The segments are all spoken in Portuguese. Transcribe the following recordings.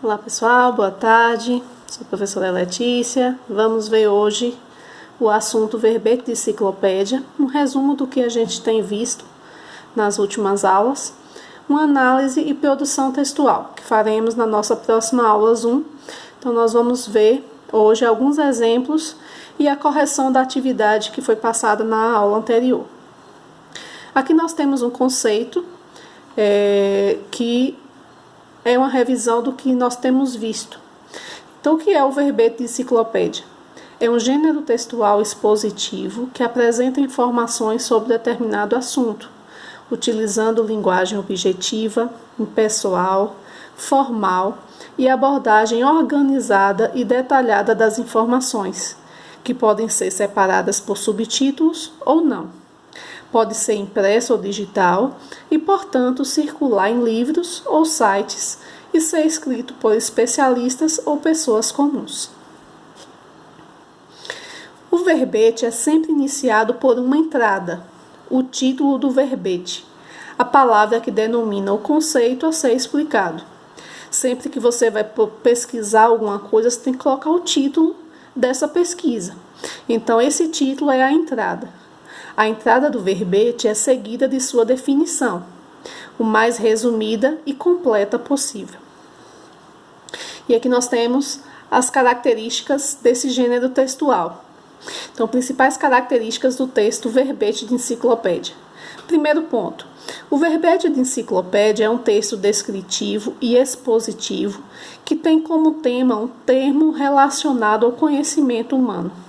Olá pessoal, boa tarde, sou a professora Letícia. Vamos ver hoje o assunto verbete de enciclopédia, um resumo do que a gente tem visto nas últimas aulas, uma análise e produção textual, que faremos na nossa próxima aula Zoom. Então nós vamos ver hoje alguns exemplos e a correção da atividade que foi passada na aula anterior. Aqui nós temos um conceito que é uma revisão do que nós temos visto. Então, o que é o verbete de enciclopédia? É um gênero textual expositivo que apresenta informações sobre determinado assunto, utilizando linguagem objetiva, impessoal, formal e abordagem organizada e detalhada das informações, que podem ser separadas por subtítulos ou não. Pode ser impresso ou digital e, portanto, circular em livros ou sites e ser escrito por especialistas ou pessoas comuns. O verbete é sempre iniciado por uma entrada, o título do verbete, a palavra que denomina o conceito a ser explicado. Sempre que você vai pesquisar alguma coisa, você tem que colocar o título dessa pesquisa. Então, esse título é a entrada. A entrada do verbete é seguida de sua definição, o mais resumida e completa possível. E aqui nós temos as características desse gênero textual. Então, principais características do texto verbete de enciclopédia. Primeiro ponto, o verbete de enciclopédia é um texto descritivo e expositivo que tem como tema um termo relacionado ao conhecimento humano.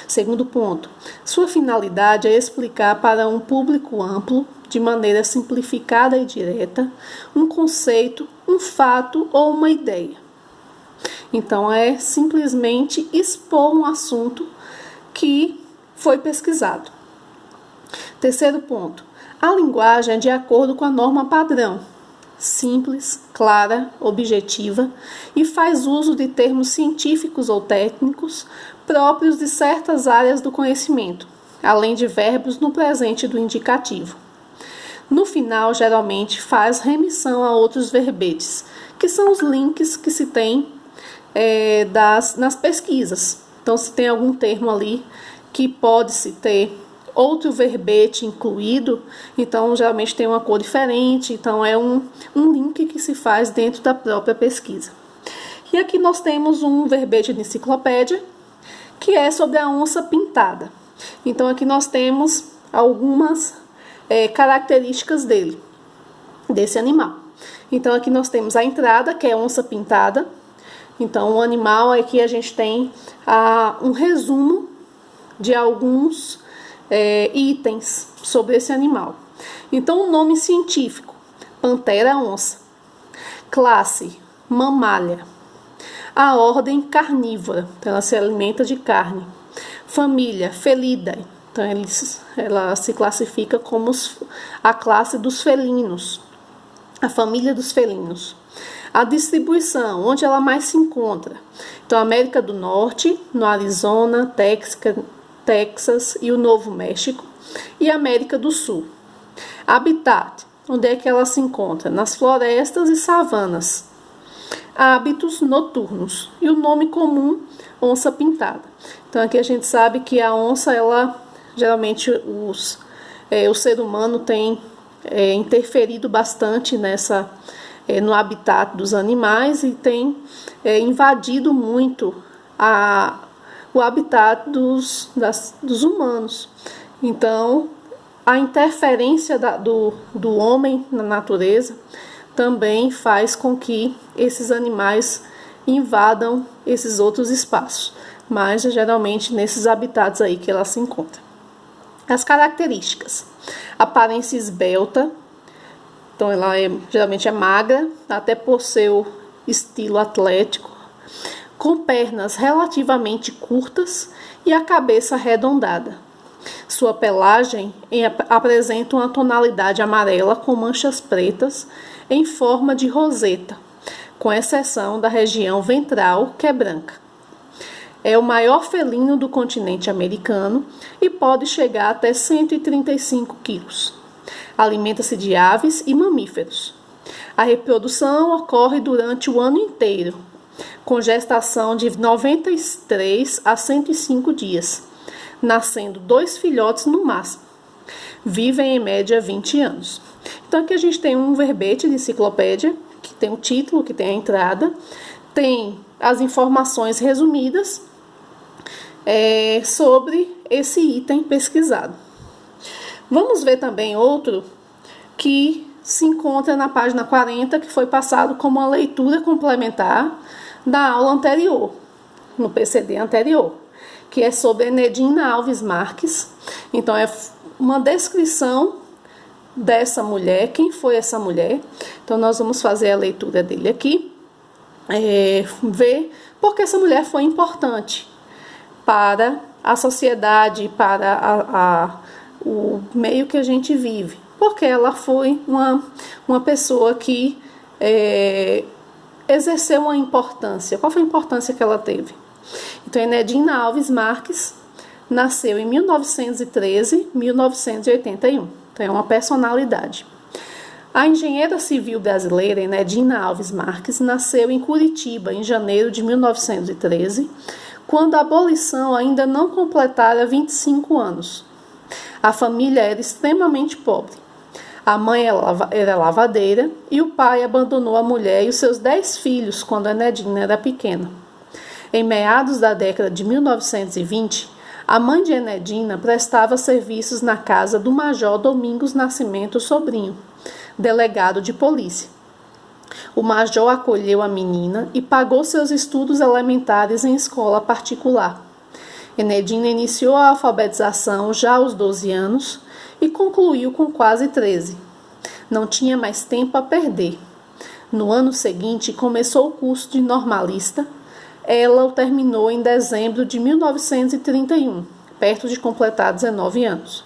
Segundo ponto, sua finalidade é explicar para um público amplo, de maneira simplificada e direta, um conceito, um fato ou uma ideia. Então, é simplesmente expor um assunto que foi pesquisado. Terceiro ponto, a linguagem é de acordo com a norma padrão, simples, clara, objetiva e faz uso de termos científicos ou técnicos próprios de certas áreas do conhecimento, além de verbos no presente do indicativo. No final, geralmente, faz remissão a outros verbetes, que são os links que se tem nas pesquisas. Então, se tem algum termo ali que pode-se ter outro verbete incluído, então geralmente tem uma cor diferente, então é um link que se faz dentro da própria pesquisa. E aqui nós temos um verbete de enciclopédia, que é sobre a onça pintada. Então aqui nós temos algumas características desse animal. Então aqui nós temos a entrada, que é onça pintada. Então o animal, aqui a gente tem um resumo de alguns itens sobre esse animal. Então, o nome científico, Panthera onça. Classe, mamália. A ordem, carnívora, então ela se alimenta de carne. Família, Felidae, então ela se classifica como a classe dos felinos, a família dos felinos. A distribuição, onde ela mais se encontra. Então, América do Norte, no Arizona, Texas e o Novo México, e América do Sul. Habitat, onde é que ela se encontra? Nas florestas e savanas. Hábitos noturnos, e o nome comum, onça pintada. Então aqui a gente sabe que a onça, geralmente o ser humano tem interferido bastante no habitat dos animais e tem invadido muito o habitat dos humanos. Então, a interferência do homem na natureza também faz com que esses animais invadam esses outros espaços, mas geralmente nesses habitats aí que ela se encontra. As características: aparência esbelta, então ela geralmente é magra, até por seu estilo atlético, com pernas relativamente curtas e a cabeça arredondada. Sua pelagem apresenta uma tonalidade amarela com manchas pretas em forma de roseta, com exceção da região ventral, que é branca. É o maior felino do continente americano e pode chegar até 135 quilos. Alimenta-se de aves e mamíferos. A reprodução ocorre durante o ano inteiro, com gestação de 93 a 105 dias, nascendo 2 filhotes no máximo. Vivem em média 20 anos. Então aqui a gente tem um verbete de enciclopédia, que tem o título, que tem a entrada, tem as informações resumidas sobre esse item pesquisado. Vamos ver também outro que se encontra na página 40, que foi passado como uma leitura complementar da aula anterior, no PCD anterior, que é sobre Enedina Alves Marques. Então é uma descrição dessa mulher, quem foi essa mulher. Então nós vamos fazer a leitura dele aqui, ver porque essa mulher foi importante para a sociedade, para o meio que a gente vive, porque ela foi uma pessoa que exerceu uma importância. Qual foi a importância que ela teve? Então, Enedina Alves Marques nasceu em 1913, 1981. Então, é uma personalidade. A engenheira civil brasileira Enedina Alves Marques nasceu em Curitiba, em janeiro de 1913, quando a abolição ainda não completara 25 anos. A família era extremamente pobre. A mãe era lavadeira e o pai abandonou a mulher e os seus 10 filhos quando a Enedina era pequena. Em meados da década de 1920, a mãe de Enedina prestava serviços na casa do Major Domingos Nascimento Sobrinho, delegado de polícia. O major acolheu a menina e pagou seus estudos elementares em escola particular. Enedina iniciou a alfabetização já aos 12 anos e concluiu com quase 13. Não tinha mais tempo a perder. No ano seguinte, começou o curso de normalista. Ela o terminou em dezembro de 1931, perto de completar 19 anos.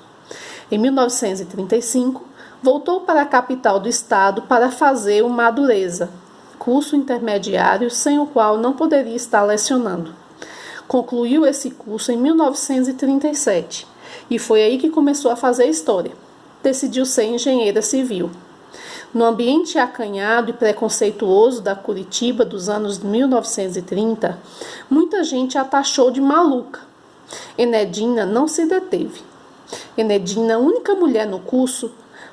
Em 1935, voltou para a capital do estado para fazer o Madureza, curso intermediário sem o qual não poderia estar lecionando. Concluiu esse curso em 1937 e foi aí que começou a fazer história. Decidiu ser engenheira civil. No ambiente acanhado e preconceituoso da Curitiba dos anos 1930, muita gente a taxou de maluca. Enedina não se deteve. Enedina, única mulher no curso,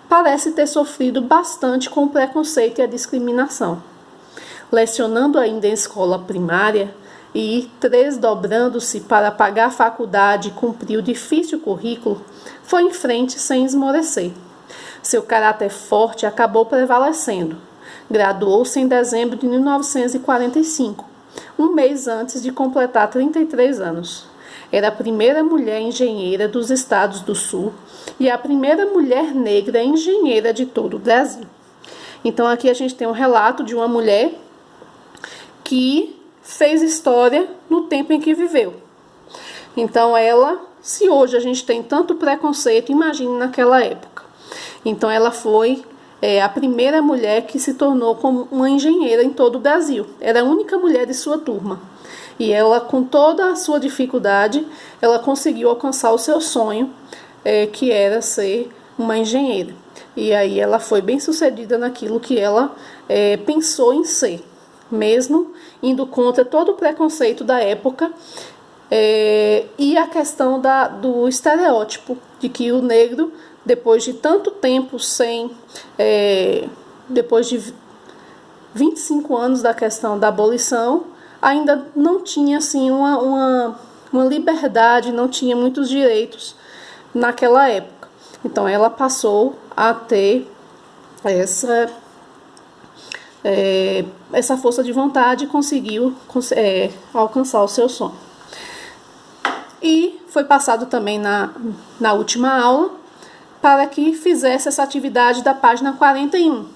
parece ter sofrido bastante com o preconceito e a discriminação. Lecionando ainda em escola primária e desdobrando-se para pagar a faculdade e cumprir o difícil currículo, foi em frente sem esmorecer. Seu caráter forte acabou prevalecendo. Graduou-se em dezembro de 1945, um mês antes de completar 33 anos. Era a primeira mulher engenheira dos Estados do Sul e a primeira mulher negra engenheira de todo o Brasil. Então aqui a gente tem um relato de uma mulher que fez história no tempo em que viveu. Então ela, se hoje a gente tem tanto preconceito, imagine naquela época. Então ela foi a primeira mulher que se tornou como uma engenheira em todo o Brasil. Era a única mulher de sua turma. E ela, com toda a sua dificuldade, ela conseguiu alcançar o seu sonho, que era ser uma engenheira. E aí ela foi bem sucedida naquilo que ela pensou em ser, mesmo indo contra todo o preconceito da época e a questão do estereótipo de que o negro, depois de tanto tempo depois de 25 anos da questão da abolição, ainda não tinha assim uma liberdade, não tinha muitos direitos naquela época. Então ela passou a ter essa força de vontade e conseguiu alcançar o seu sonho. E foi passado também na última aula para que fizesse essa atividade da página 41.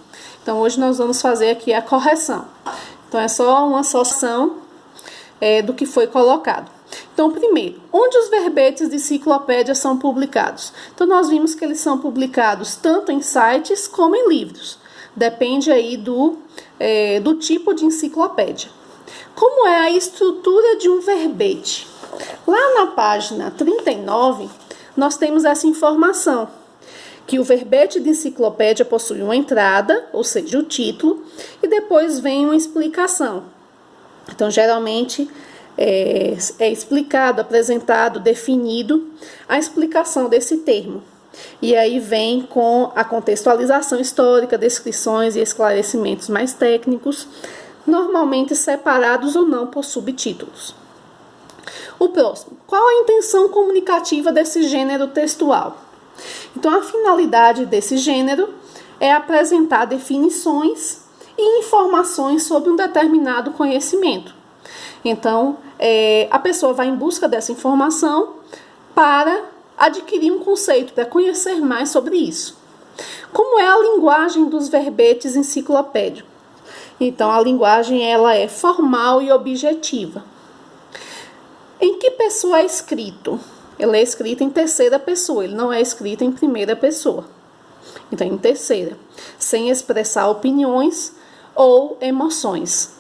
Então hoje nós vamos fazer aqui a correção. Então é só uma associação do que foi colocado. Então, primeiro, onde os verbetes de enciclopédia são publicados? Então nós vimos que eles são publicados tanto em sites como em livros. Depende aí do tipo de enciclopédia. Como é a estrutura de um verbete? Lá na página 39, nós temos essa informação, que o verbete de enciclopédia possui uma entrada, ou seja, o título, e depois vem uma explicação. Então, geralmente, é explicado, apresentado, definido a explicação desse termo. E aí vem com a contextualização histórica, descrições e esclarecimentos mais técnicos, normalmente separados ou não por subtítulos. O próximo, qual a intenção comunicativa desse gênero textual? Então, a finalidade desse gênero é apresentar definições e informações sobre um determinado conhecimento. Então, a pessoa vai em busca dessa informação para adquirir um conceito, para conhecer mais sobre isso. Como é a linguagem dos verbetes enciclopédicos? Então, a linguagem ela é formal e objetiva. Em que pessoa é escrito? Ele é escrito em terceira pessoa, ele não é escrito em primeira pessoa. Então, em terceira, sem expressar opiniões ou emoções.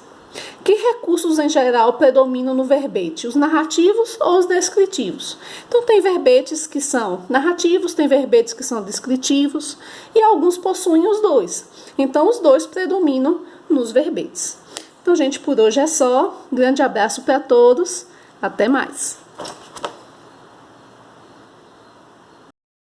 Que recursos, em geral, predominam no verbete? Os narrativos ou os descritivos? Então, tem verbetes que são narrativos, tem verbetes que são descritivos, e alguns possuem os dois. Então, os dois predominam nos verbetes. Então, gente, por hoje é só. Grande abraço para todos. Até mais.